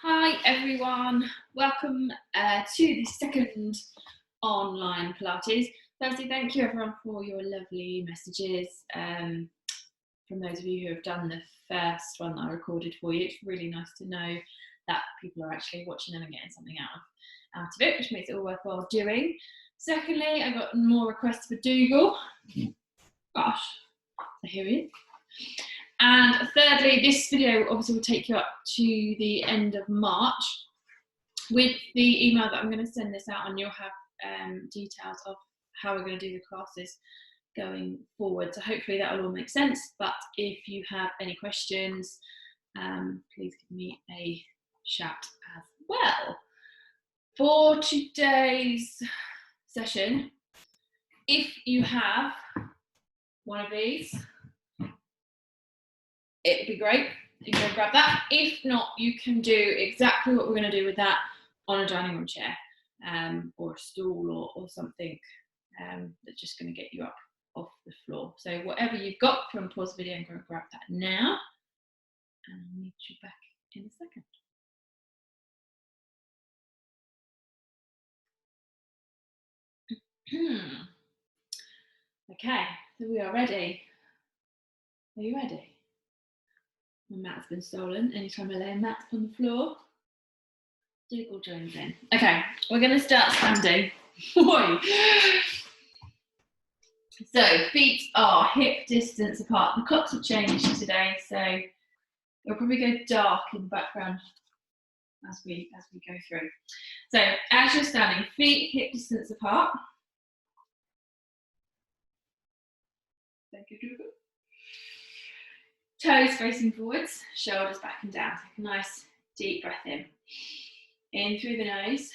Hi everyone, welcome to the second online Pilates. Firstly, thank you everyone for your lovely messages. From those of you who have done the first one that I recorded for you, it's really nice to know that people are actually watching and getting something out of it, which makes it all worthwhile doing. Secondly, I got more requests for Dougal. Gosh, so here he is. And thirdly, this video obviously will take you up to the end of March. With the email that I'm going to send this out on, you'll have details of how we're going to do the classes going forward. So hopefully that will all make sense. But if you have any questions, please give me a shout as well. For today's session, if you have one of these, it'd be great. You can go grab that. If not, you can do exactly what we're going to do with that on a dining room chair or a stool or something that's just going to get you up off the floor. So whatever you've got, if you want to pause the video and go grab that now, and I'll meet you back in a second. Okay, so we are ready. Are you ready? My mat's been stolen. Anytime I lay a mat on the floor, Dougal joins in. Okay, we're going to start standing. So feet are hip distance apart. The clocks have changed today, so it'll probably go dark in the background as we go through. So as you're standing, feet hip distance apart. Thank you, Dougal. Toes facing forwards, shoulders back and down. Take a nice deep breath in. In through the nose,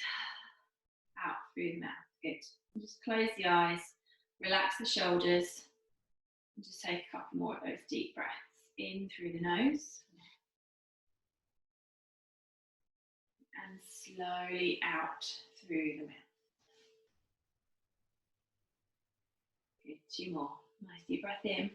out through the mouth. Good. And just close the eyes, relax the shoulders, and just take a couple more of those deep breaths. In through the nose. And slowly out through the mouth. Good. Two more. Nice deep breath in.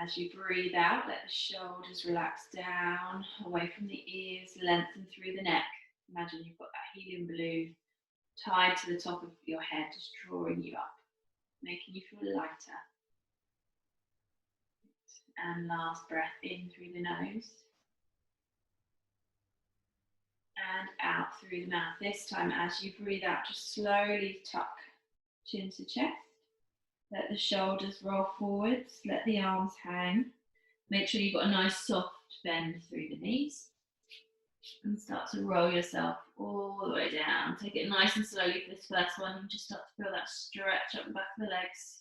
As you breathe out, let the shoulders relax down, away from the ears, lengthen through the neck. Imagine you've got that helium balloon tied to the top of your head, just drawing you up, making you feel lighter. And last breath in through the nose. And out through the mouth. This time, as you breathe out, just slowly tuck chin to chest. Let the shoulders roll forwards, let the arms hang. Make sure you've got a nice soft bend through the knees. And start to roll yourself all the way down. Take it nice and slowly for this first one. And just start to feel that stretch up the back of the legs.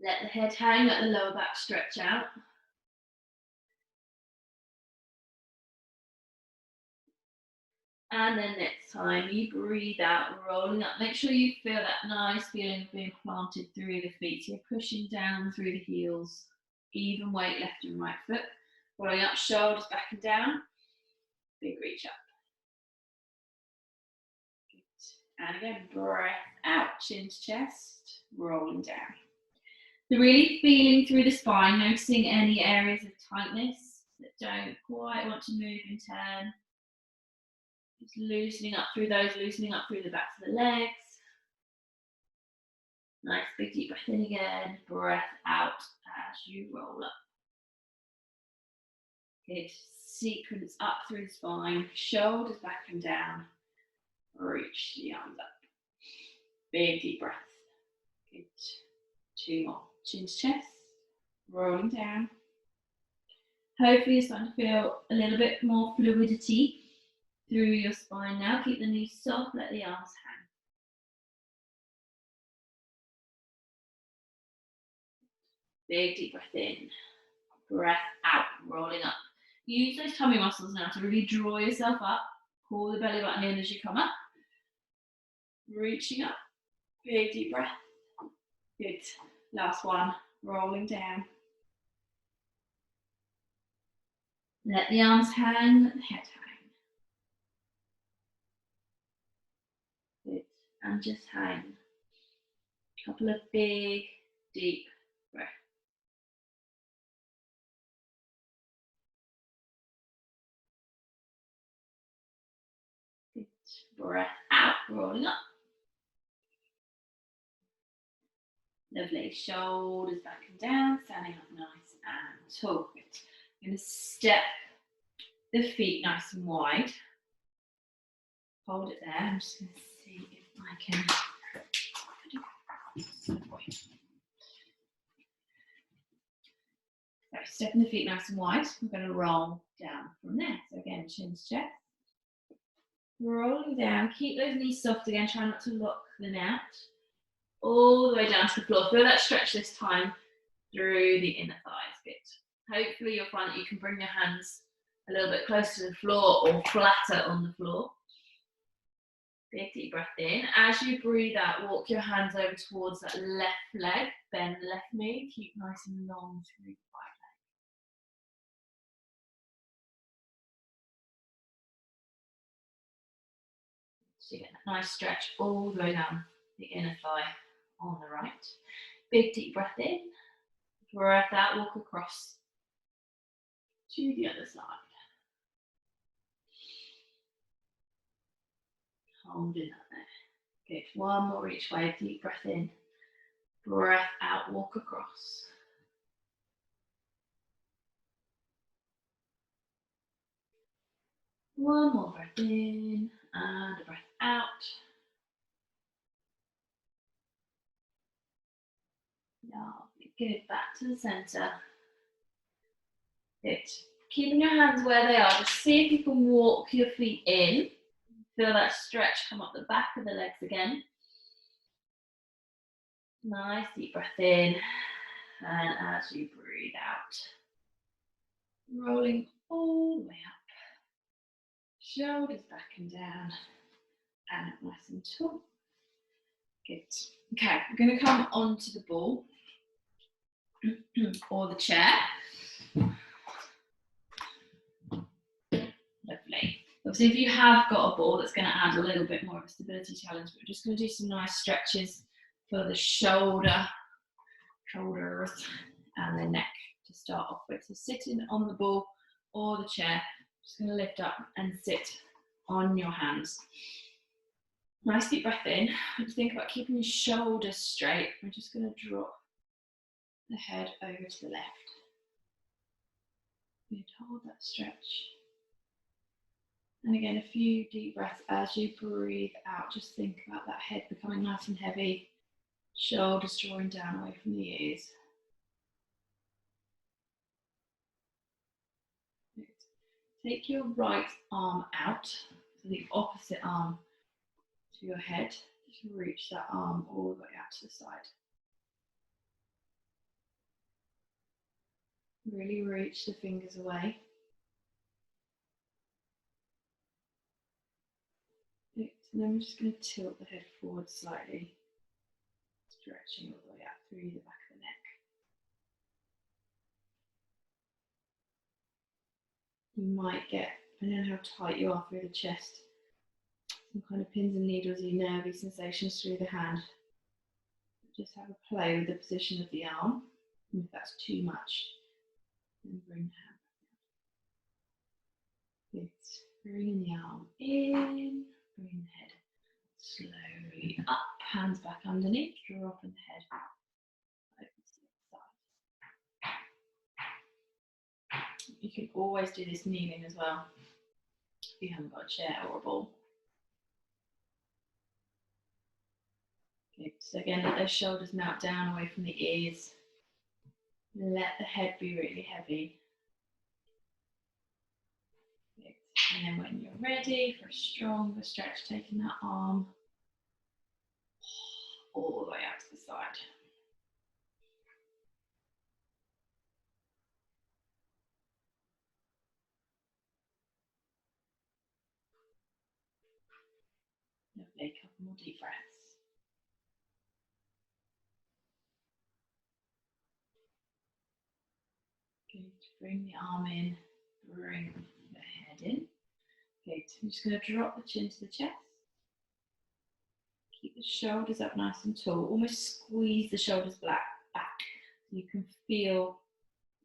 Let the head hang, let the lower back stretch out. And then next time you breathe out, rolling up. Make sure you feel that nice feeling of being planted through the feet. So you're pushing down through the heels. Even weight left and right foot. Rolling up, shoulders back and down. Big reach up. Good. And again, breath out, chin to chest, rolling down. So really feeling through the spine, noticing any areas of tightness that don't quite want to move and turn. Just loosening up through those, loosening up through the backs of the legs. Nice big deep breath in again, breath out as you roll up. Good. Sequence up through the spine, shoulders back and down. Reach the arms up. Big deep breath. Good. Two more. Chin to chest, rolling down. Hopefully you're starting to feel a little bit more fluidity through your spine now. Keep the knees soft, let the arms hang. Big deep breath in, breath out, rolling up. Use those tummy muscles now to really draw yourself up. Pull the belly button in as you come up. Reaching up, big deep breath. Good. Last one, rolling down. Let the arms hang, let the head hang. Good. And just hang. A couple of big, deep breaths. Breath out, rolling up. Lovely. Shoulders back and down, standing up nice and tall. I'm going to step the feet nice and wide. Hold it there. I'm just going to see if I can. So stepping the feet nice and wide. We're going to roll down from there. So again, chin to chest. Rolling down. Keep those knees soft again. Try not to lock them out. All the way down to the floor. Feel that stretch this time through the inner thighs. Good. Hopefully you'll find that you can bring your hands a little bit closer to the floor or flatter on the floor. Big deep breath in. As you breathe out, walk your hands over towards that left leg. Bend the left knee. Keep nice and long through the right leg. So you get that nice stretch all the way down the inner thigh on the right. Big deep breath in. Breath out, walk across to the other side. Holding that there. Good. One more each way. Deep breath in. Breath out, walk across. One more breath in and a breath out. Lovely. Good. Back to the center. Good. Keeping your hands where they are. Just see if you can walk your feet in. Feel that stretch come up the back of the legs again. Nice deep breath in. And as you breathe out, rolling all the way up. Shoulders back and down. And nice and tall. Good. Okay, I'm going to come onto the ball or the chair. Lovely. Obviously, if you have got a ball, that's going to add a little bit more of a stability challenge. But we're just going to do some nice stretches for the shoulders, and the neck to start off with. So sitting on the ball or the chair, just going to lift up and sit on your hands. Nice deep breath in. And think about keeping your shoulders straight. We're just going to drop the head over to the left. Good. Hold that stretch. And again, a few deep breaths as you breathe out. Just think about that head becoming nice and heavy. Shoulders drawing down away from the ears. Good. Take your right arm out, so the opposite arm to your head. Just reach that arm all the way out to the side. Really reach the fingers away. Good. And then we're just going to tilt the head forward slightly, stretching all the way out through the back of the neck. You might get, depending on how tight you are through the chest, some kind of pins and needles, nervy sensations through the hand. Just have a play with the position of the arm. And if that's too much, then bring the hand back down. Good. Bringing the arm in, bring the head slowly up, hands back underneath, dropping the head out. Open to the side. You can always do this kneeling as well, if you haven't got a chair or a ball. Good. So again, let those shoulders melt down away from the ears. Let the head be really heavy. Good. And then when you're ready for a stronger stretch, taking that arm all the way out to the side. Lovely. Couple more deep breaths. Good. Bring the arm in, bring the head in. Good. I'm just going to drop the chin to the chest. Keep the shoulders up nice and tall. Almost squeeze the shoulders back. You can feel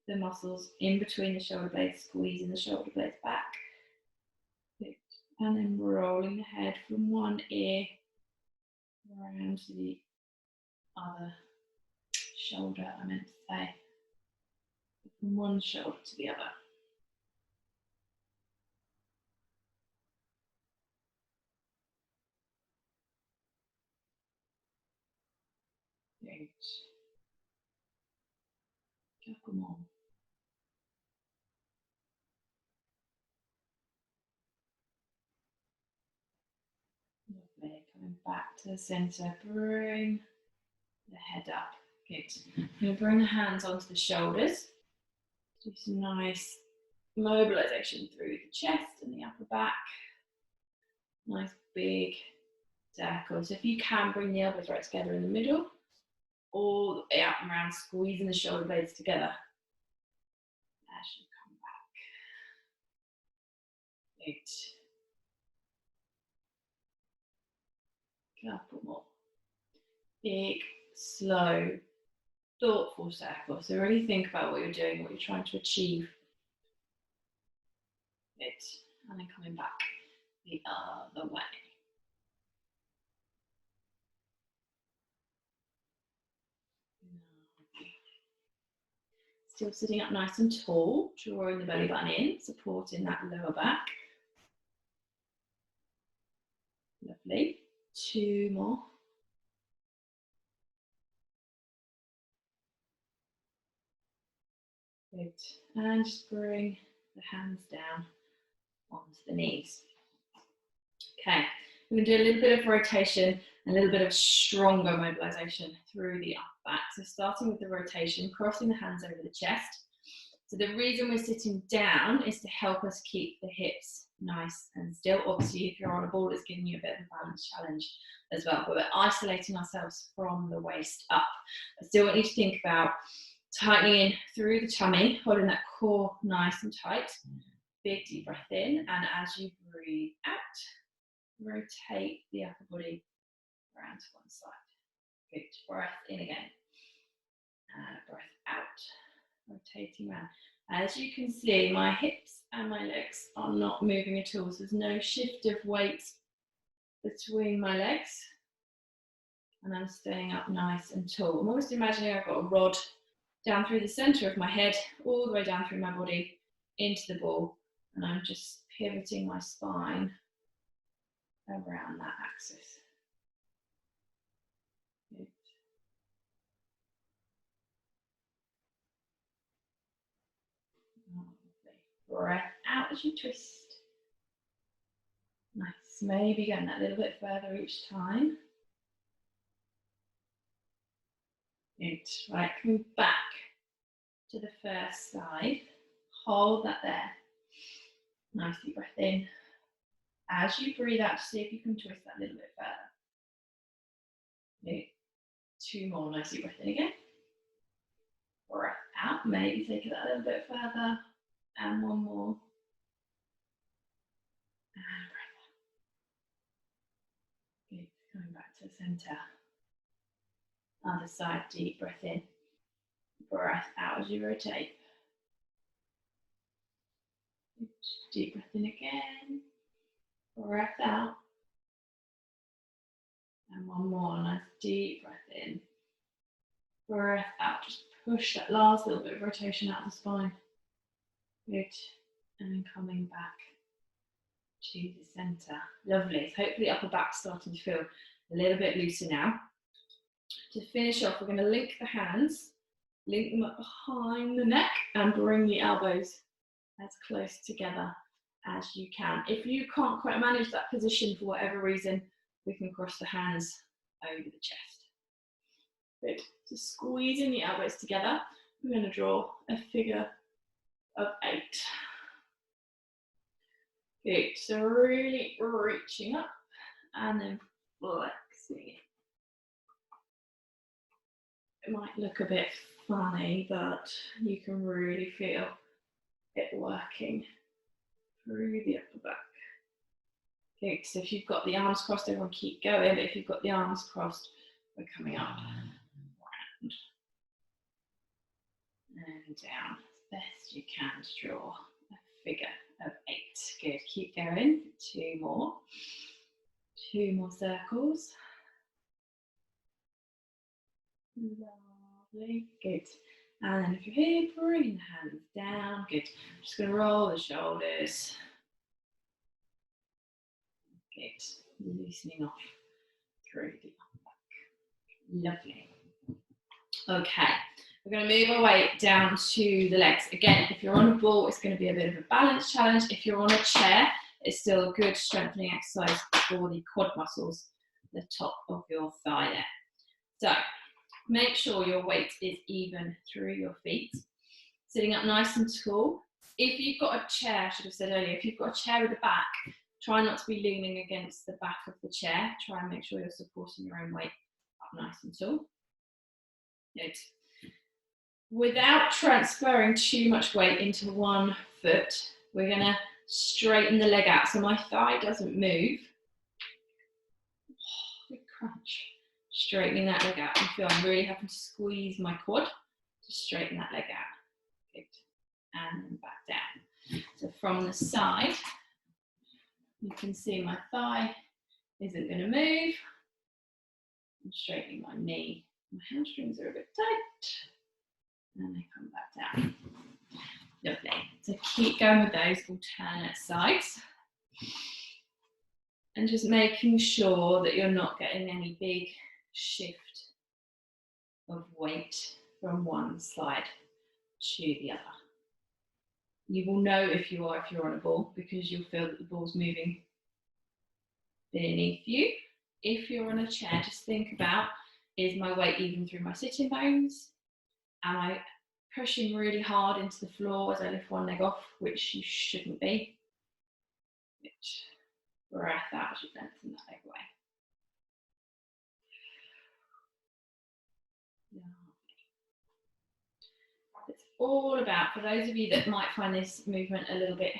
the muscles in between the shoulder blades, squeezing the shoulder blades back. Good. And then rolling the head from one ear around to the other shoulder, I meant to say. From one shoulder to the other. Good. Couple more. Lovely. Coming back to the centre. Bring the head up. Good. I'm going to bring the hands onto the shoulders. Do some nice mobilization through the chest and the upper back. Nice big circle. So if you can, bring the elbows right together in the middle, all the way out and around, squeezing the shoulder blades together as you come back. Good. Couple more. Big, slow, thoughtful circle. So really think about what you're doing, what you're trying to achieve. Good. And then coming back the other way. Still sitting up nice and tall, drawing the belly button in, supporting that lower back. Lovely. Two more. Good. And just bring the hands down onto the knees. Okay, we're going to do a little bit of rotation, a little bit of stronger mobilization through the upper back. So starting with the rotation, crossing the hands over the chest. So the reason we're sitting down is to help us keep the hips nice and still. Obviously, if you're on a ball, it's giving you a bit of a balance challenge as well. But we're isolating ourselves from the waist up. I still want you to think about tightening in through the tummy, holding that core nice and tight. Big deep breath in, and as you breathe out, rotate the upper body around to one side. Good. Breath in again. And breath out. Rotating around. As you can see, my hips and my legs are not moving at all. So there's no shift of weight between my legs. And I'm staying up nice and tall. I'm almost imagining I've got a rod down through the center of my head, all the way down through my body, into the ball. And I'm just pivoting my spine around that axis. Good. Breath out as you twist. Nice. Maybe going that little bit further each time. Good. Right, coming back to the first side. Hold that there. Nice deep breath in. As you breathe out, see if you can twist that a little bit further. Good. Two more. Nice deep breath in again. Breath out. Maybe take it a little bit further. And one more. And breath out. Good. Coming back to the center. Other side, deep breath in. Breath out as you rotate. Good. Deep breath in again. Breath out. And one more. Nice deep breath in. Breath out. Just push that last little bit of rotation out of the spine. Good. And then coming back to the center. Lovely. So hopefully upper back starting to feel a little bit looser now. To finish off, we're going to link the hands, link them up behind the neck, and bring the elbows as close together as you can. If you can't quite manage that position for whatever reason, we can cross the hands over the chest. Good. So squeezing the elbows together, we're going to draw a figure of 8. Good. So really reaching up and then flexing it. It might look a bit funny, but you can really feel it working through the upper back. Okay, so if you've got the arms crossed, everyone keep going. But if you've got the arms crossed, we're coming up, round, and down as best you can to draw a figure of 8. good. Keep going. 2 more. 2 more circles. Lovely. Good. And then if you're here, bring the hands down. Good. I'm just going to roll the shoulders. Good. Loosening off through the upper back. Lovely. Okay. We're going to move our weight down to the legs. Again, if you're on a ball, it's going to be a bit of a balance challenge. If you're on a chair, it's still a good strengthening exercise for the quad muscles, the top of your thigh there. So make sure your weight is even through your feet. Sitting up nice and tall. If you've got a chair, I should have said earlier, if you've got a chair with a back, try not to be leaning against the back of the chair. Try and make sure you're supporting your own weight up nice and tall. Good. Without transferring too much weight into one foot, we're going to straighten the leg out so my thigh doesn't move. Big crunch. Straightening that leg out. You feel I'm really having to squeeze my quad to straighten that leg out. Good. And then back down. So from the side, you can see my thigh isn't going to move. I'm straightening my knee. My hamstrings are a bit tight. And they come back down. Lovely. So keep going with those alternate sides. And just making sure that you're not getting any big shift of weight from one side to the other. You will know if you're on a ball because you'll feel that the ball's moving beneath you. If you're on a chair, just think about, is my weight even through my sitting bones? Am I pushing really hard into the floor as I lift one leg off, which you shouldn't be? Breath out as you lengthen that leg away. It's all about, for those of you that might find this movement a little bit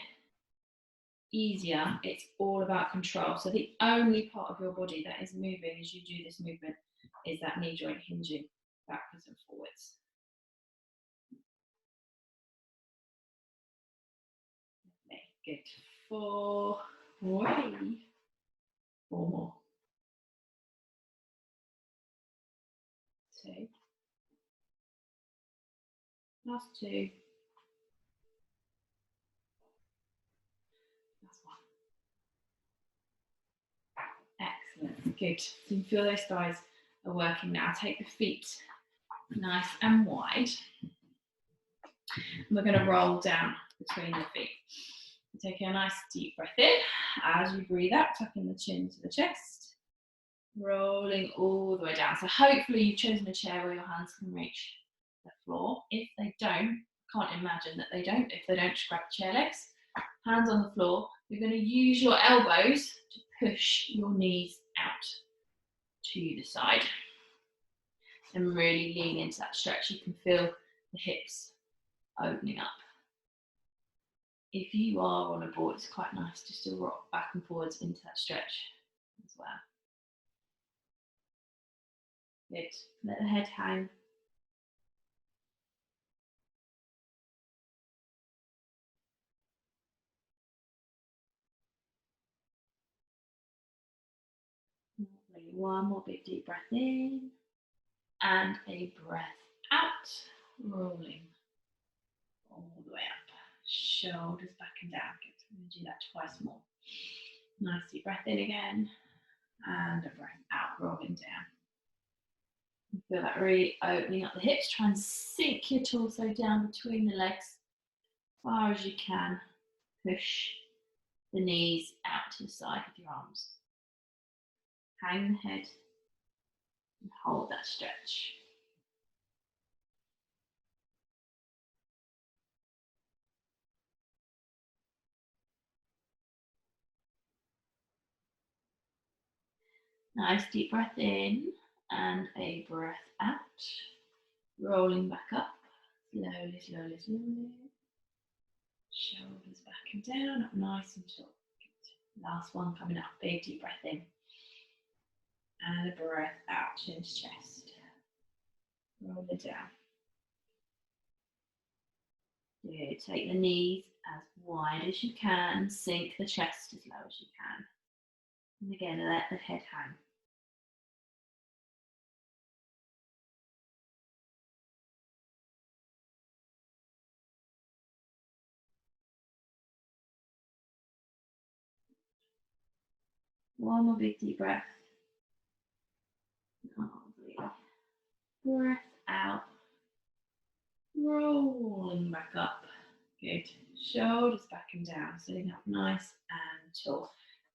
easier, it's all about control. So the only part of your body that is moving as you do this movement is that knee joint hinging backwards and forwards. Okay, good. 4, 3, 4 more. 2. Last 2. Last 1. Excellent. Good. So you can feel those thighs are working now. Take the feet nice and wide. And we're going to roll down between the feet. Taking a nice deep breath in. As you breathe out, tucking the chin to the chest. Rolling all the way down. So hopefully you've chosen a chair where your hands can reach the floor. If they don't, can't imagine that they don't. If they don't, just grab the chair legs. Hands on the floor. You're going to use your elbows to push your knees out to the side. And really lean into that stretch. You can feel the hips opening up. If you are on a board, it's quite nice just to rock back and forwards into that stretch as well. Good. Let the head hang. Lovely. One more big deep breath in and a breath out. Rolling all the way up. Shoulders back and down. Good. I'm going to do that twice more. Nice deep breath in again and a breath out, rolling down. Feel that really opening up the hips. Try and sink your torso down between the legs as far as you can. Push the knees out to the side with your arms. Hang the head and hold that stretch. Nice deep breath in and a breath out. Rolling back up. Slowly, slowly, slowly. Shoulders back and down, up nice and tall. Last one coming up. Big deep breath in. And a breath out, chin to chest. Roll it down. Good. Take the knees as wide as you can, sink the chest as low as you can. And again, let the head hang. One more big deep breath. Lovely. Breath out. Rolling back up. Good. Shoulders back and down, sitting up nice and tall.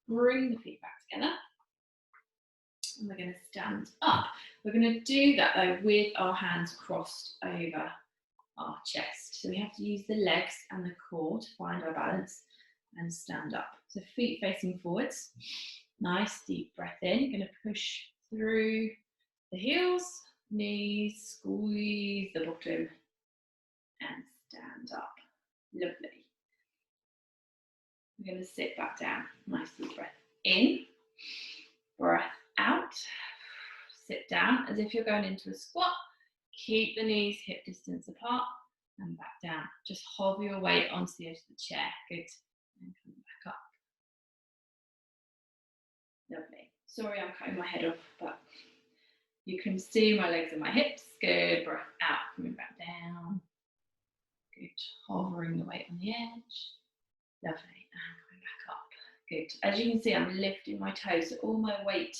Bring the feet back together. And we're going to stand up. We're going to do that though with our hands crossed over our chest. So we have to use the legs and the core to find our balance and stand up. So feet facing forwards. Nice deep breath in. You're going to push through the heels, knees, squeeze the bottom and stand up. Lovely. We're going to sit back down. Nice deep breath in, breath out. Sit down as if you're going into a squat. Keep the knees hip distance apart and back down. Just hover your weight onto the edge of the chair. Good. And come back up. Lovely. Sorry, I'm cutting my head off, but you can see my legs and my hips. Good. Breath out. Coming back down. Good. Hovering the weight on the edge. Lovely. And coming back up. Good. As you can see, I'm lifting my toes, so all my weight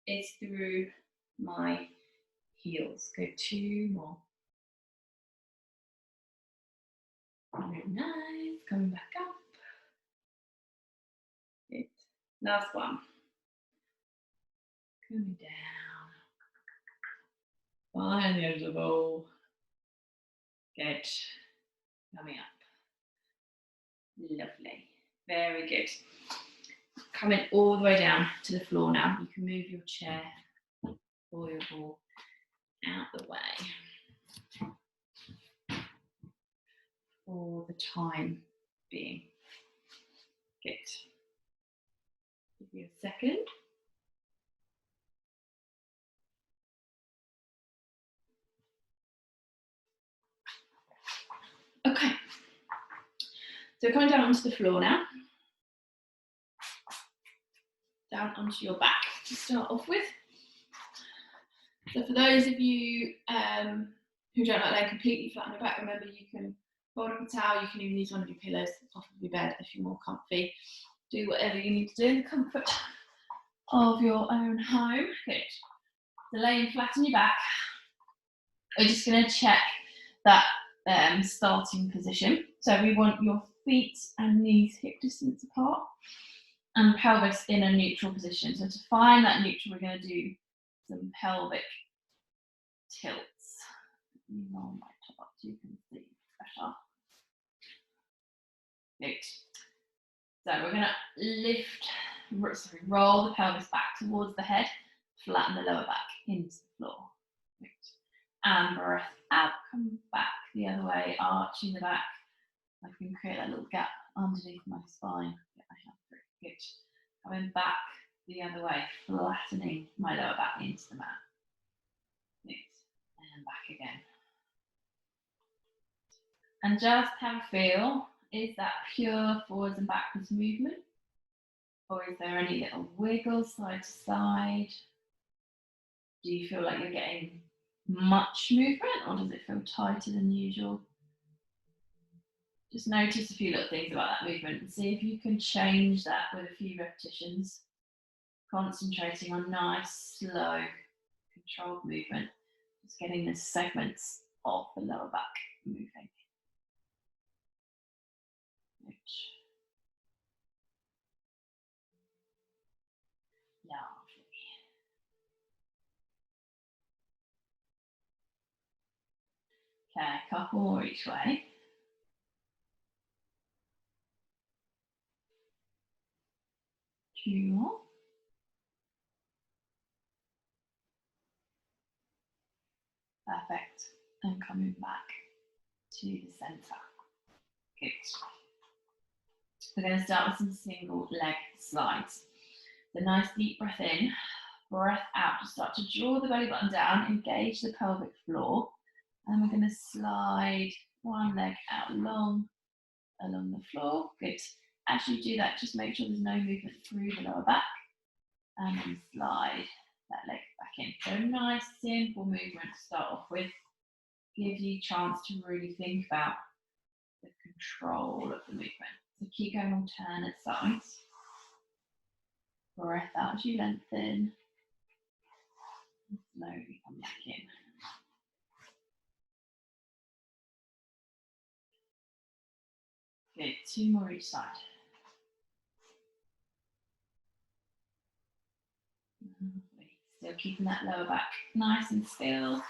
is through my heels. Good. Two more. Very nice. Coming back up. Good. Last one. Coming down. Find the edge of the bowl. Good. Coming up. Lovely. Very good. Coming all the way down to the floor now. You can move your chair or your ball out the way for the time being. Good. Give you a second. Okay. So we're coming down onto the floor now. Down onto your back to start off with. So for those of you who don't like laying completely flat on your back, remember you can fold up a towel, you can even use one of your pillows off of your bed if you're more comfy. Do whatever you need to do in the comfort of your own home. Good. So laying flat on your back, we're just going to check that starting position. So we want your feet and knees hip distance apart and pelvis in a neutral position. So to find that neutral, we're going to do some pelvic tilts. On my top so you can see better. Good. So we're going to roll the pelvis back towards the head, flatten the lower back into the floor. Good. And breath out, come back the other way, arching the back. I can create that little gap underneath my spine. Get my hand through. Good. Coming back the other way, flattening my lower back into the mat. Good. And back again. And just have a feel, is that pure forwards and backwards movement? Or is there any little wiggles side to side? Do you feel like you're getting much movement, or does it feel tighter than usual? Just notice a few little things about that movement and see if you can change that with a few repetitions. Concentrating on nice, slow, controlled movement. Just getting the segments of the lower back moving. Lovely. Okay, a couple more each way. Two more. Perfect. And coming back to the centre. Good. We're going to start with some single leg slides. So nice deep breath in, breath out to start to draw the belly button down, engage the pelvic floor. And we're going to slide one leg out long along the floor. Good. As you do that, just make sure there's no movement through the lower back, and then slide that leg back in. So a nice simple movement to start off with. Give you a chance to really think about the control of the movement. So keep going alternate sides. Breath out as you lengthen. And slowly come back in. Good, 2 more each side. Lovely. Still keeping that lower back nice and still.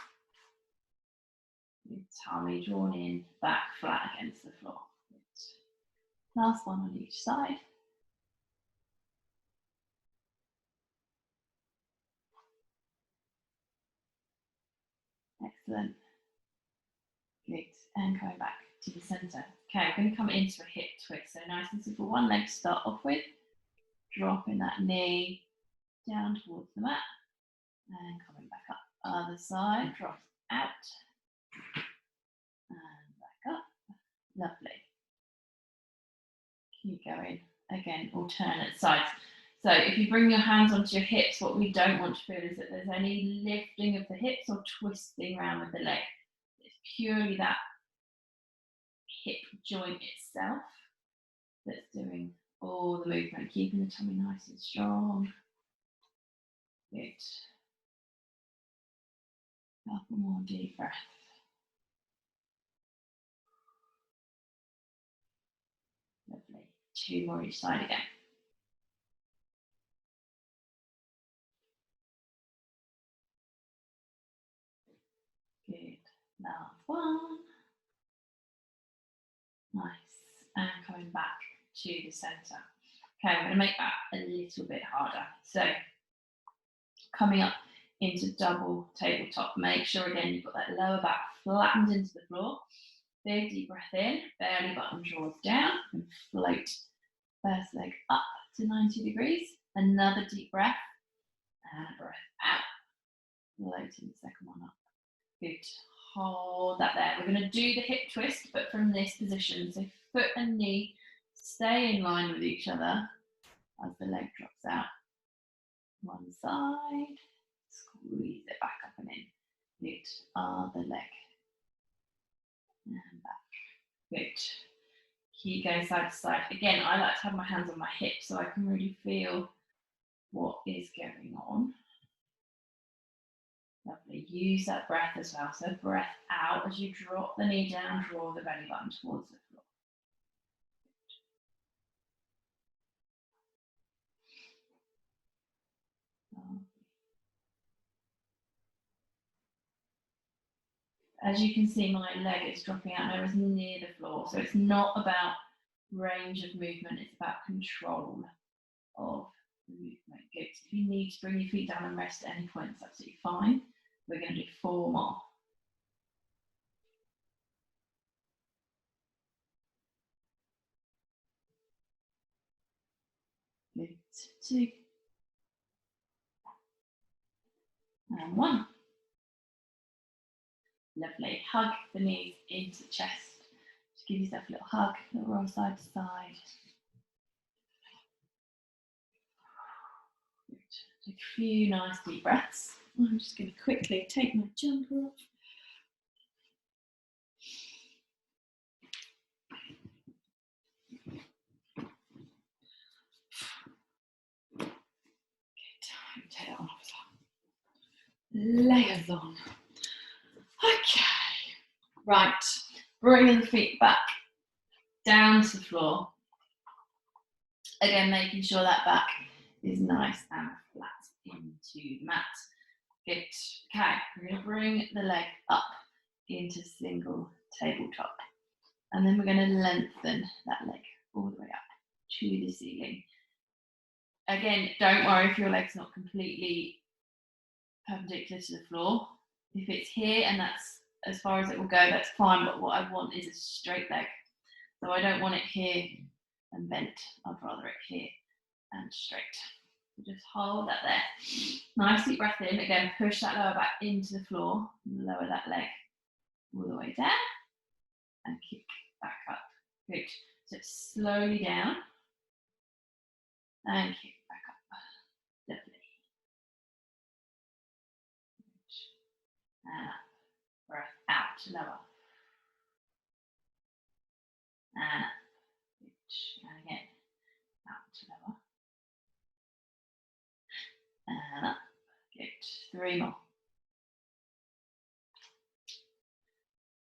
Your tummy drawn in, back flat against the floor. Good. Last one on each side. Excellent. Good. And coming back to the center. Okay, we're going to come into a hip twist. So nice and simple. One leg to start off with. Dropping that knee down towards the mat. And coming back up. Other side, drop out. And back up. Lovely. Keep going. Again, alternate sides. So if you bring your hands onto your hips, what we don't want to feel is that there's any lifting of the hips or twisting around with the leg. It's purely that hip joint itself that's doing all the movement, keeping the tummy nice and strong. Good. Couple more deep breaths. Lovely. 2 more each side again. Good. Last one. Nice. And coming back to the center. Okay, I'm going to make that a little bit harder. So coming up into double tabletop. Make sure again you've got that lower back flattened into the floor. Big deep breath in, belly button draws down, and float first leg up to 90 degrees. Another deep breath, and a breath out. Floating the second one up. Good. Hold that there. We're going to do the hip twist, but from this position. So foot and knee stay in line with each other as the leg drops out. One side, squeeze it back up and in. Good. Other leg. And back. Good. Keep going side to side. Again, I like to have my hands on my hips so I can really feel what is going on. Lovely. Use that breath as well. So breath out as you drop the knee down, draw the belly button towards the floor. As you can see, my leg is dropping out nowhere near the floor. So it's not about range of movement, it's about control of the movement. Good. If you need to bring your feet down and rest at any point, it's absolutely fine. We're going to do 4 more. Good. 2. And 1. Lovely. Hug the knees into the chest. Just give yourself a little hug, a little roll side to side. Good. Take a few nice deep breaths. I'm just going to quickly take my jumper off. Good. Take that off. Layers on. Okay. Right. Bringing the feet back down to the floor. Again, making sure that back is nice and flat into the mat. Good. Okay, we're going to bring the leg up into single tabletop. And then we're going to lengthen that leg all the way up to the ceiling. Again, don't worry if your leg's not completely perpendicular to the floor. If it's here and that's as far as it will go, that's fine. But what I want is a straight leg. So I don't want it here and bent. I'd rather it here and straight. So just hold that there. Nice deep breath in. Again, push that lower back into the floor. Lower that leg all the way down and kick back up. Good. Sit slowly down and kick back up. Lovely. And up. Breath out, lower. And up. And again. Out, lower. And up. Good. 3 more.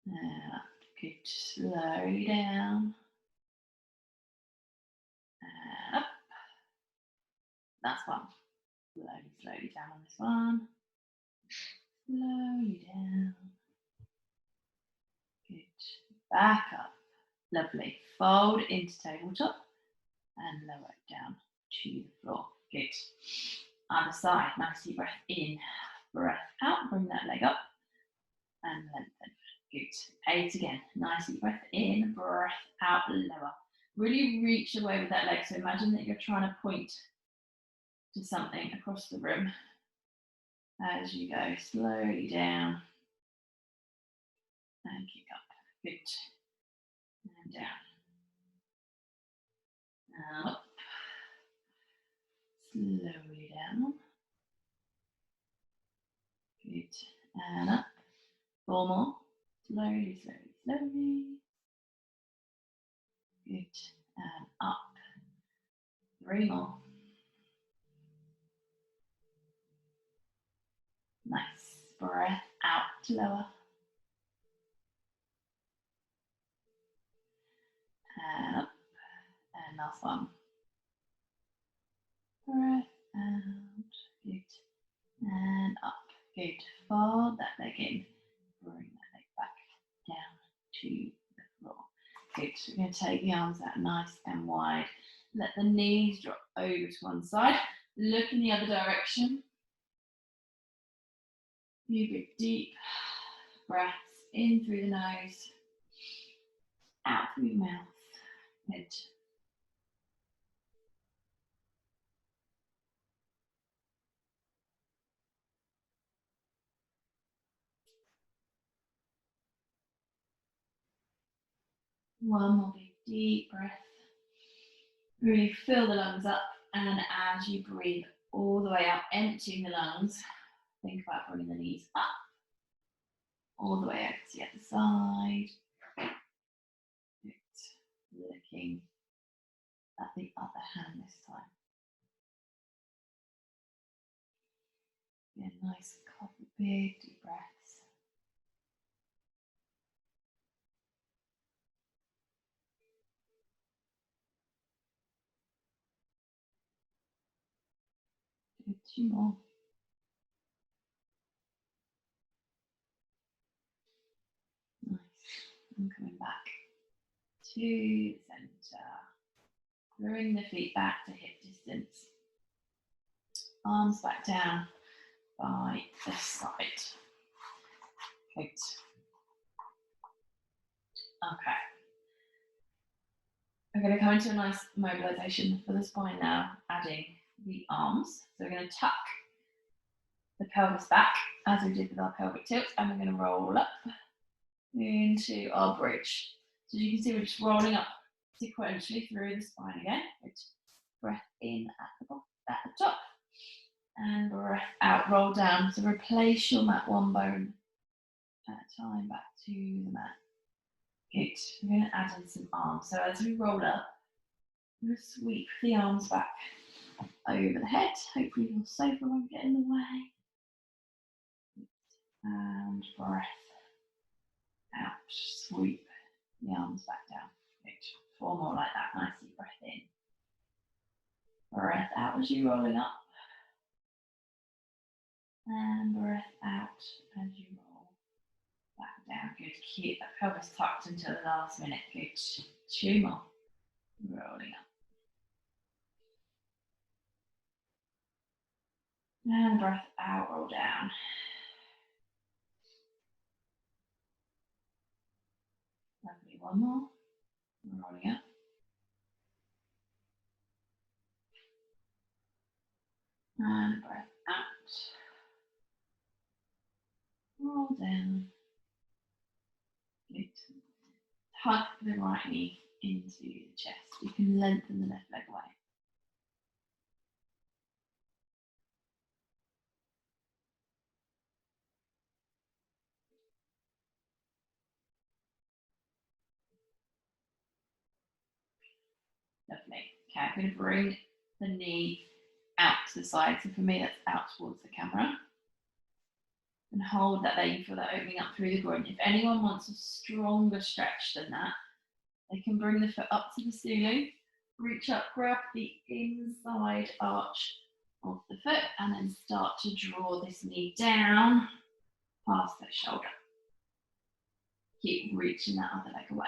And up. Good. Slowly down. And up. That's one. Slowly down on this one. Slowly down. Good. Back up. Lovely. Fold into tabletop and lower it down to the floor. Good. Other side. Nice deep breath in. Breath out. Bring that leg up and lengthen. Good. 8 again. Nice deep breath in. Breath out. Lower. Really reach away with that leg. So imagine that you're trying to point to something across the room as you go slowly down and kick up. Good. And down. And up. Slowly down. Good. And up. 4 more. Slowly, slowly, slowly. Good. And up. 3 more. Nice. Breath out, lower. And up. And last one. Breath out. Good. And up. Good. Fold that leg in. Bring that leg back down to the floor. Good. So we're going to take the arms out nice and wide. Let the knees drop over to one side. Look in the other direction. You big deep breaths in through the nose, out through the mouth. Good. One more big deep breath. Really fill the lungs up, and as you breathe all the way out, emptying the lungs, think about bringing the knees up, all the way out to the other side. Good. Looking at the other hand this time. Yeah, nice couple of big deep breaths. Do 2 more. Nice. And coming back to the center. Bring the feet back to hip distance. Arms back down by the side. Good. Okay. We're going to come into a nice mobilization for the spine now, adding the arms. So we're going to tuck the pelvis back as we did with our pelvic tilt, and we're going to roll up into our bridge. So you can see we're just rolling up sequentially through the spine again. Good. Breath in at the bottom, at the top, and breath out, roll down. So replace your mat one bone at a time back to the mat. Good. We're going to add in some arms. So as we roll up, we're going to sweep the arms back over the head. Hopefully your sofa won't get in the way. And breath out. Sweep the arms back down. Good. 4 more like that. Nice deep breath in. Breath out as you're rolling up. And breath out as you roll back down. Good. Keep that pelvis tucked until the last minute. Good. 2 more. Rolling up. And breath out, roll down. Lovely. 1 more. Rolling up. And breath out. Roll down. Good. Tuck the right knee into the chest. You can lengthen the left leg away. Lovely. Okay, I'm going to bring the knee out to the side. So for me, that's out towards the camera. And hold that there. You feel that opening up through the groin. If anyone wants a stronger stretch than that, they can bring the foot up to the ceiling, reach up, grab the inside arch of the foot, and then start to draw this knee down past the shoulder. Keep reaching that other leg away.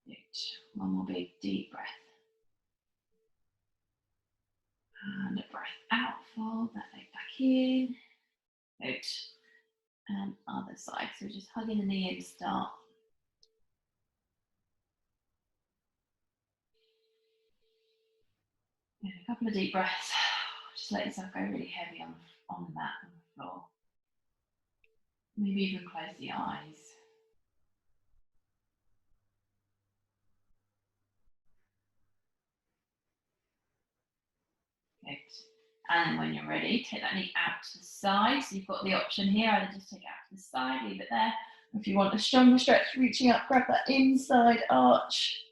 Good. One more big deep breath. And a breath out, fold that leg back in. Good. And other side. So just hugging the knee in to start. Good. A couple of deep breaths. Just let yourself go really heavy on the mat, on the floor. Maybe even close the eyes. Good. And then when you're ready, take that knee out to the side. So you've got the option here, either just take it out to the side, leave it there. If you want a stronger stretch, reaching up, grab that inside arch.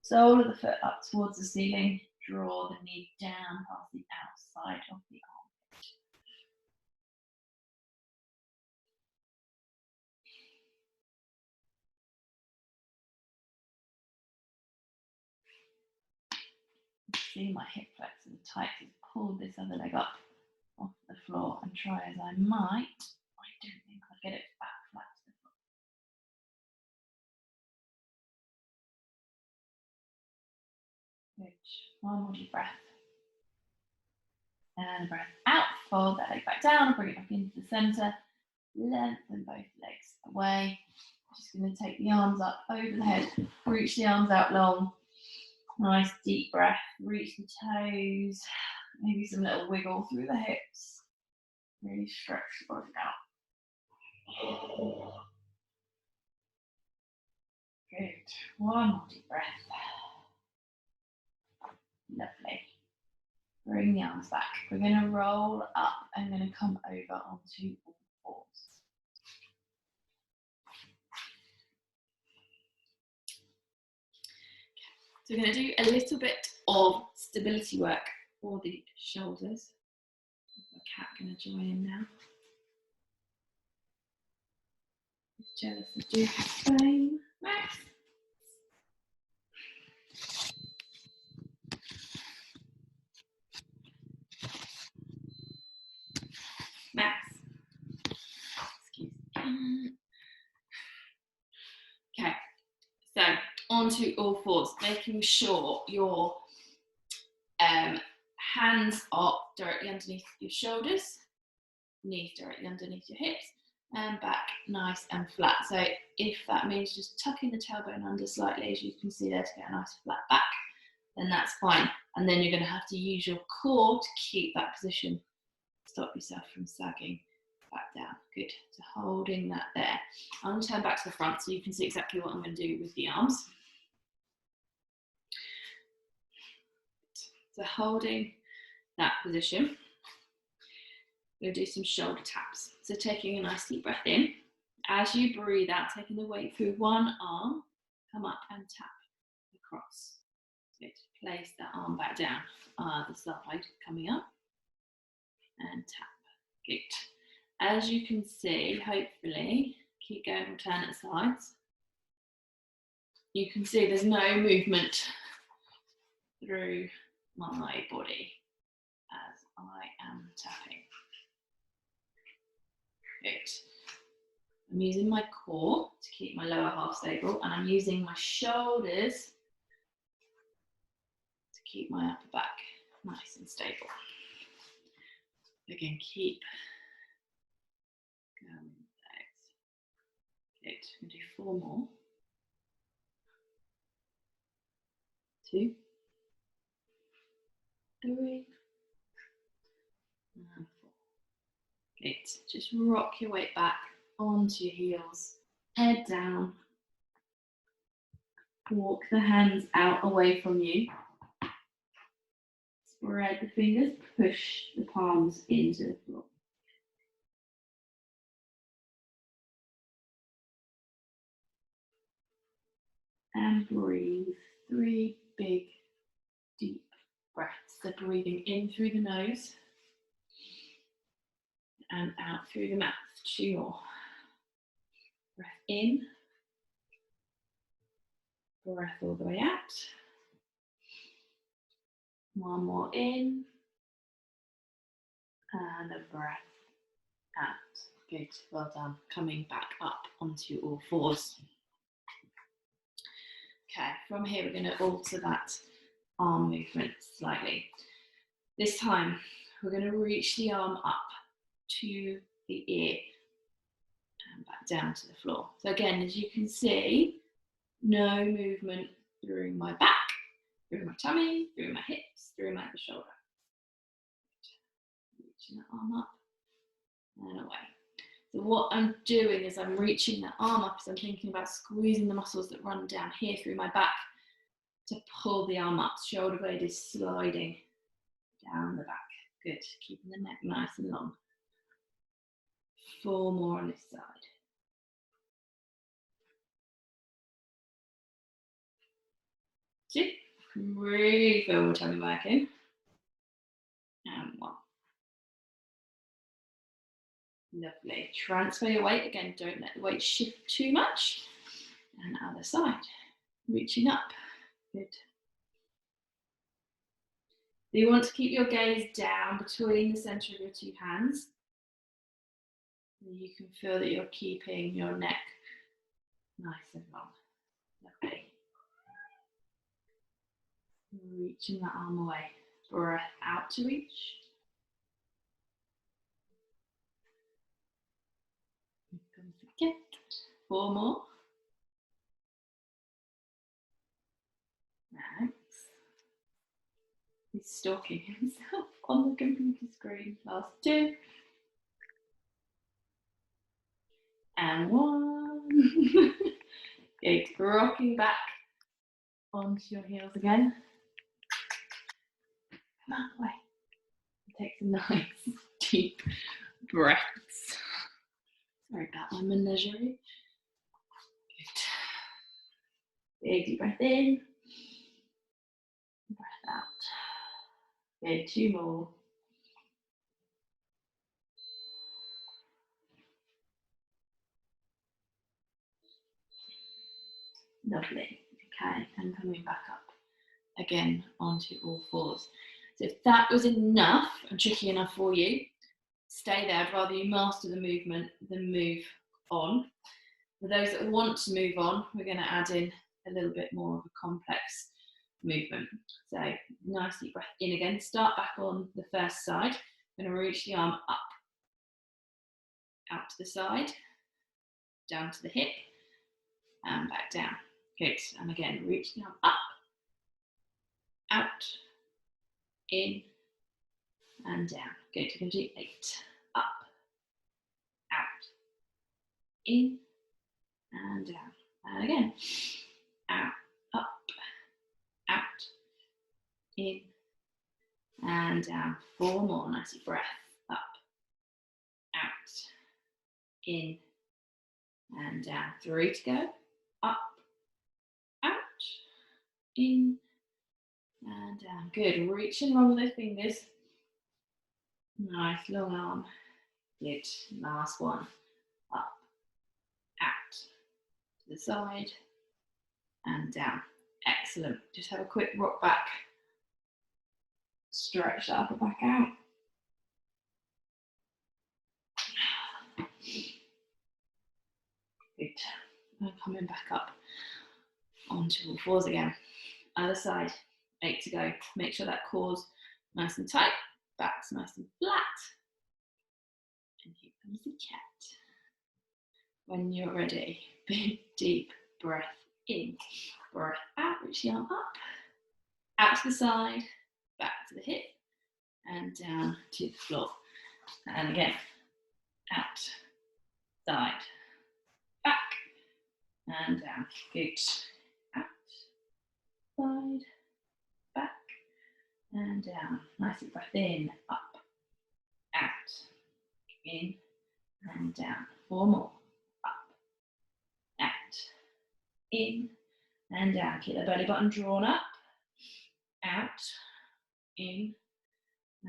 Sole of the foot up towards the ceiling. Draw the knee down past the outside of the armpit. See my hip flexors are tight. Just pull this other leg up off the floor and try as I might. I don't think I'll get it back flat to the floor. Good. One more deep breath. And a breath out. Fold that leg back down. Bring it back into the center. Lengthen both legs away. Just going to take the arms up over the head. Reach the arms out long. Nice deep breath. Reach the toes. Maybe some little wiggle through the hips. Really stretch the body out. Good. One more deep breath. Lovely. Bring the arms back. We're going to roll up and going to come over onto all fours. So we're going to do a little bit of stability work for the shoulders. The cat going to join in now. He's jealous of Duke's fame. Max. Max. Excuse me. Okay. So onto all fours, making sure your hands are directly underneath your shoulders, knees directly underneath your hips, and back nice and flat. So if that means just tucking the tailbone under slightly, as you can see there, to get a nice flat back, then that's fine. And then you're going to have to use your core to keep that position, stop yourself from sagging back down. Good. So holding that there. I'm going to turn back to the front so you can see exactly what I'm going to do with the arms. So holding that position, we'll do some shoulder taps. So taking a nice deep breath in. As you breathe out, taking the weight through one arm, come up and tap across. Good. Place that arm back down, the side coming up and tap. Good. As you can see, hopefully, keep going alternate sides. You can see there's no movement through my body as I am tapping. Good. I'm using my core to keep my lower half stable, and I'm using my shoulders to keep my upper back nice and stable. Again, keep going with those. Good. We'll do 4 more. 2, 3, and 4. Good. Just rock your weight back onto your heels, head down. Walk the hands out away from you. Spread the fingers, push the palms into the floor. And breathe 3 big, deep breaths. So breathing in through the nose and out through the mouth. 2 more. Breath in. Breath all the way out. 1 more in. And a breath out. Good, well done. Coming back up onto all fours. Okay, from here we're going to alter that arm movement slightly. This time we're going to reach the arm up to the ear and back down to the floor. So again, as you can see, no movement through my back, through my tummy, through my hips, through my upper shoulder. Reaching that arm up and away. So what I'm doing is I'm reaching that arm up as I'm thinking about squeezing the muscles that run down here through my back to pull the arm up. Shoulder blade is sliding down the back. Good, keeping the neck nice and long. 4 more on this side. Two. Really feel the tummy working. And 1. Lovely. Transfer your weight. Again, don't let the weight shift too much. And other side. Reaching up. Good. You want to keep your gaze down between the centre of your 2 hands. And you can feel that you're keeping your neck nice and long. Lovely. Reaching that arm away. Breath out to reach. Don't forget. 4 more. Max. He's stalking himself on the computer screen. Last 2. And 1. Good. Rocking back onto your heels again. Come on, away. Take some nice deep breaths. Sorry about my menagerie. Good. Big deep breath in. Breath out. Good. 2 more. Lovely. Okay, and coming back up again onto all fours. So if that was enough and tricky enough for you, stay there. I'd rather you master the movement than move on. For those that want to move on, we're going to add in a little bit more of a complex movement. So nice deep breath in again. Start back on the first side. I'm going to reach the arm up, out to the side, down to the hip, and back down. Good. And again, reach the arm up, out, in, and down. Good. We're going to do 8. Up, out, in, and down. And again, out, up, out, in, and down. 4 more. Nice deep breath. Up, out, in, and down. 3 to go. Up, out, in, and down. Good. Reaching along with those fingers. Nice long arm. Good. Last one. Up, out, to the side, and down. Excellent. Just have a quick rock back. Stretch the upper back out. Good. And coming back up onto all fours again. Other side. 8 to go. Make sure that core's nice and tight. Back's nice and flat. And here comes the cat. When you're ready, big deep breath in. Breath out. Reach the arm up. Out to the side. Back to the hip. And down to the floor. And again. out, side, back, and down. Good. Out, side, back, and down. Nice deep breath in, up, out, in, and down. 4 more. Up, out, in, and down. Keep the belly button drawn up, out, in,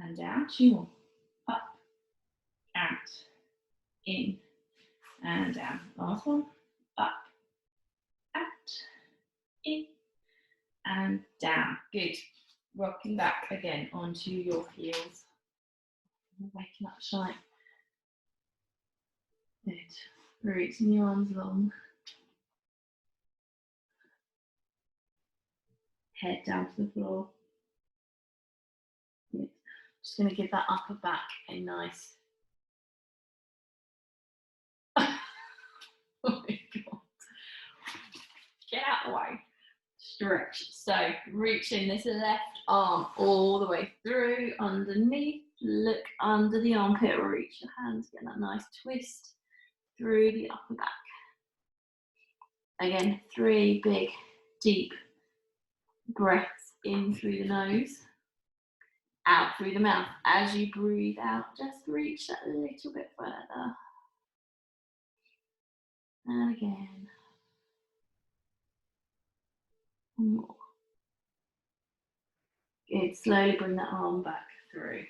and down. 2 more. Up, out, in, and down. Last one. Up, out, in, and down. Good. Rocking back again onto your heels. Waking up shy. Good. Reaching your arms long. Head down to the floor. Good. Just going to give that upper back a nice. Oh my God. Get out of the way. Stretch. So reaching this left arm all the way through underneath. Look under the armpit. Reach your hands. Get that nice twist through the upper back. Again, 3 big, deep breaths in through the nose, out through the mouth. As you breathe out, just reach that a little bit further. And again. One more. Good. Slowly bring that arm back through.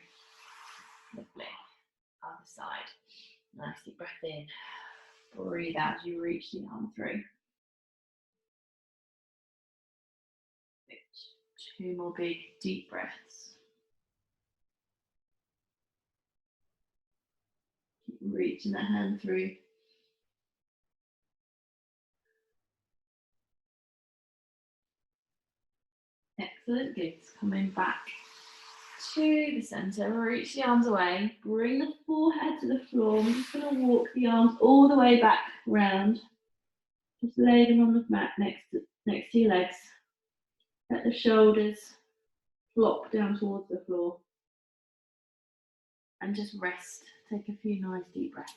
Lovely. Other side. Nice deep breath in. Breathe out as you reach the arm through. Good. 2 more big, deep breaths. Keep reaching that hand through. Excellent. Good. Coming back to the centre. Reach the arms away. Bring the forehead to the floor. I'm just going to walk the arms all the way back round. Just lay them on the mat next to your legs. Let the shoulders flop down towards the floor. And just rest. Take a few nice deep breaths.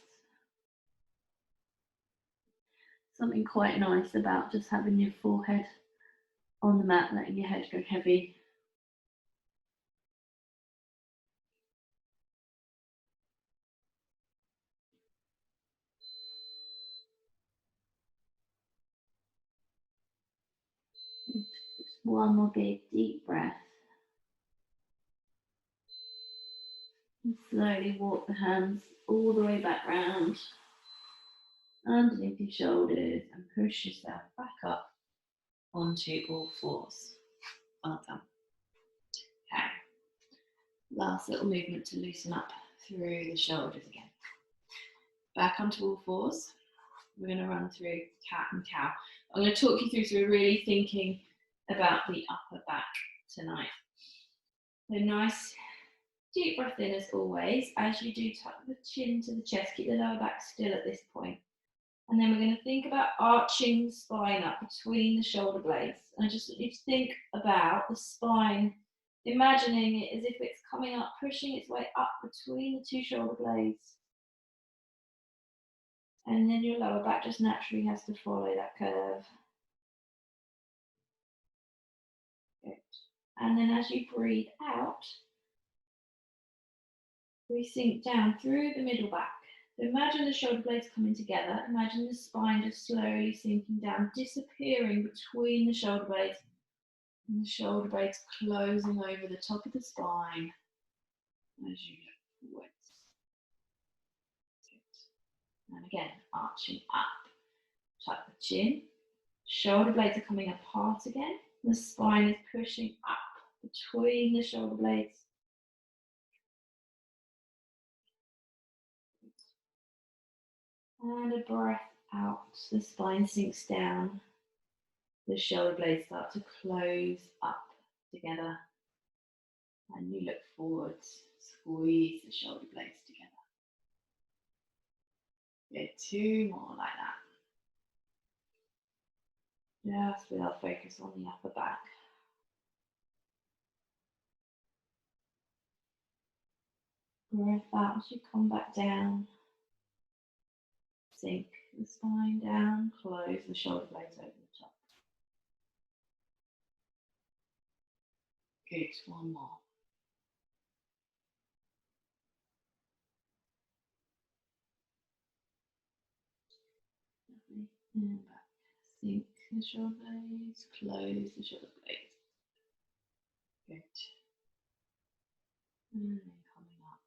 Something quite nice about just having your forehead on the mat, letting your head go heavy. Just 1 more big deep breath. And slowly walk the hands all the way back round, underneath your shoulders, and push yourself back up onto all 4s. Well done. Okay. Last little movement to loosen up through the shoulders again. Back onto all 4s. We're going to run through cat and cow. I'm going to talk you through, so we're really thinking about the upper back tonight. So nice deep breath in as always. As you do, tuck the chin to the chest, keep the lower back still at this point. And then we're going to think about arching the spine up between the shoulder blades. And I just want you to think about the spine, imagining it as if it's coming up, pushing its way up between the 2 shoulder blades. And then your lower back just naturally has to follow that curve. Good. And then as you breathe out, we sink down through the middle back. So imagine the shoulder blades coming together. Imagine the spine just slowly sinking down, disappearing between the shoulder blades. And the shoulder blades closing over the top of the spine as you look forwards. Good. And again, arching up. Tuck the chin. Shoulder blades are coming apart again. The spine is pushing up between the shoulder blades. And a breath out. The spine sinks down. The shoulder blades start to close up together. And you look forwards. Squeeze the shoulder blades together. Good. 2 more like that. Just with our focus on the upper back. Breath out as you come back down. Sink the spine down, close the shoulder blades over the top. Good, one more. Lovely. And back. Sink the shoulder blades, close the shoulder blades. Good. And then coming up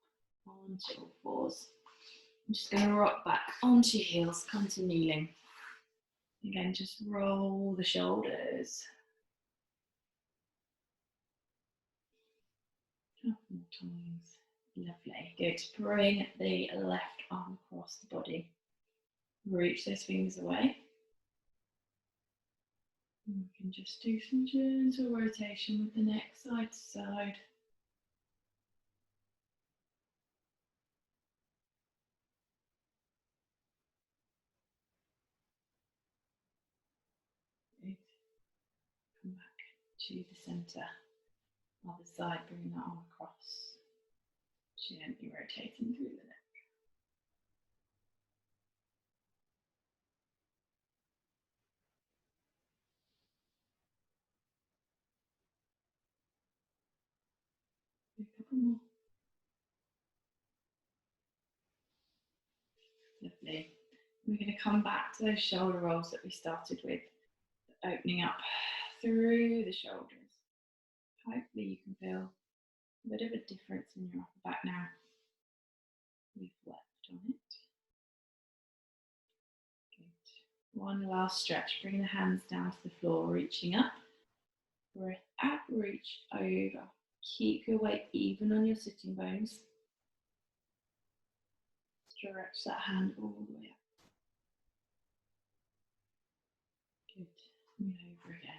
onto all fours. I'm just going to rock back onto your heels, come to kneeling. Again, just roll the shoulders. Couple more times. Lovely. Good. Bring the left arm across the body. Reach those fingers away. And we can just do some gentle rotation with the neck side to side. Good. Come back to the centre. Other side, bring that arm across. Gently rotating through the neck. A couple more. Lovely. We're going to come back to those shoulder rolls that we started with, opening up through the shoulders. Hopefully you can feel a bit of a difference in your upper back now. We've worked on it. Good. One last stretch. Bring the hands down to the floor, reaching up. Breath out, reach over. Keep your weight even on your sitting bones. Stretch that hand all the way up. Good. And over again.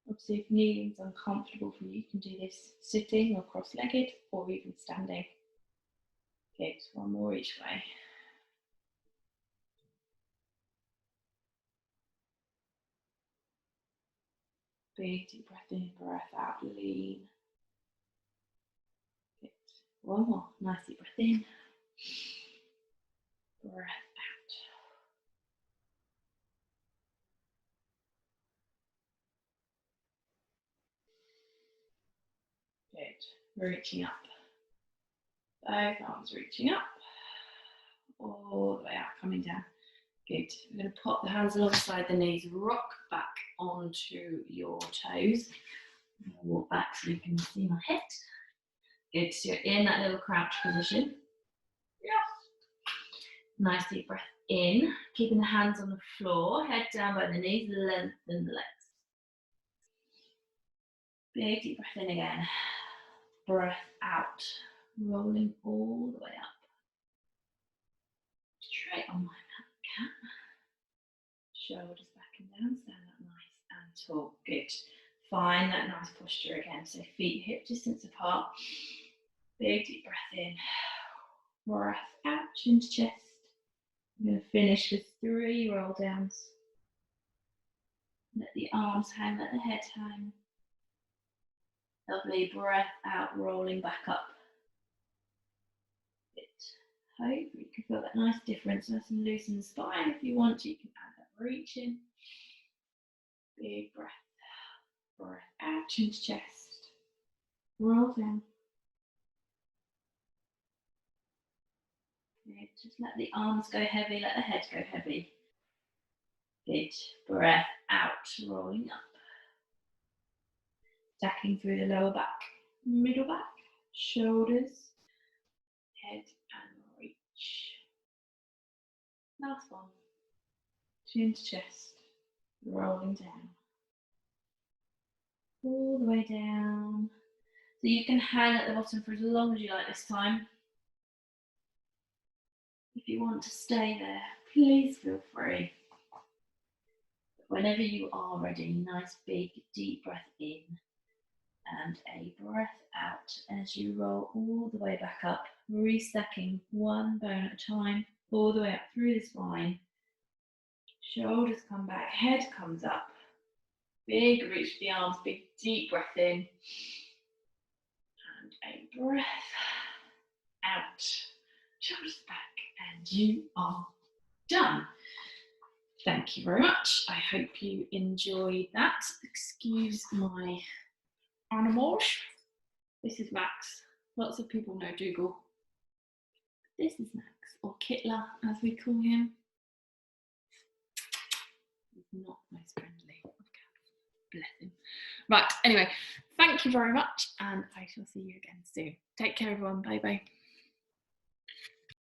Obviously, if kneeling is uncomfortable for you, you can do this sitting or cross-legged or even standing. Good. One more each way. Big deep breath in, breath out, lean. Good. One more. Nice deep breath in. Breath out. Good. Reaching up. Both arms reaching up. All the way out, coming down. Good. We're going to pop the hands alongside the knees, rock back onto your toes. Walk back so you can see my head. Good. So you're in that little crouch position. Yeah. Nice deep breath in, keeping the hands on the floor, head down by the knees, lengthen the legs. Big deep breath in again. Breath out, rolling all the way up. Straight on my cat. Shoulders back and down, stand up nice and tall. Good. Find that nice posture again. So feet hip distance apart. Big deep breath in. Breath out, chin to chest. I'm going to finish with 3 roll downs. Let the arms hang, let the head hang. Lovely. Breath out, rolling back up. Good. Hopefully you can feel that nice difference. Nice and loosen the spine. If you want to, you can add that reach in. Big breath. Breath out, chin to chest. Roll down. Good. Just let the arms go heavy, let the head go heavy. Good. Breath out, rolling up. Stacking through the lower back, middle back, shoulders, head and reach. Last one. Chin to chest, rolling down. All the way down. So you can hang at the bottom for as long as you like this time. If you want to stay there, please feel free. Whenever you are ready, nice big deep breath in and a breath out as you roll all the way back up, restacking one bone at a time, all the way up through the spine. Shoulders come back, head comes up. Big reach for the arms, big deep breath in. breath out, shoulders back, and you are done. Thank you very much. I hope you enjoyed that. Excuse my animals. This is Max. Lots of people know Dougal. This is Max, or Kittler as we call him. He's not most friendly. Bless him. Right, anyway, thank you very much, and I shall see you again soon. Take care, everyone. Bye bye.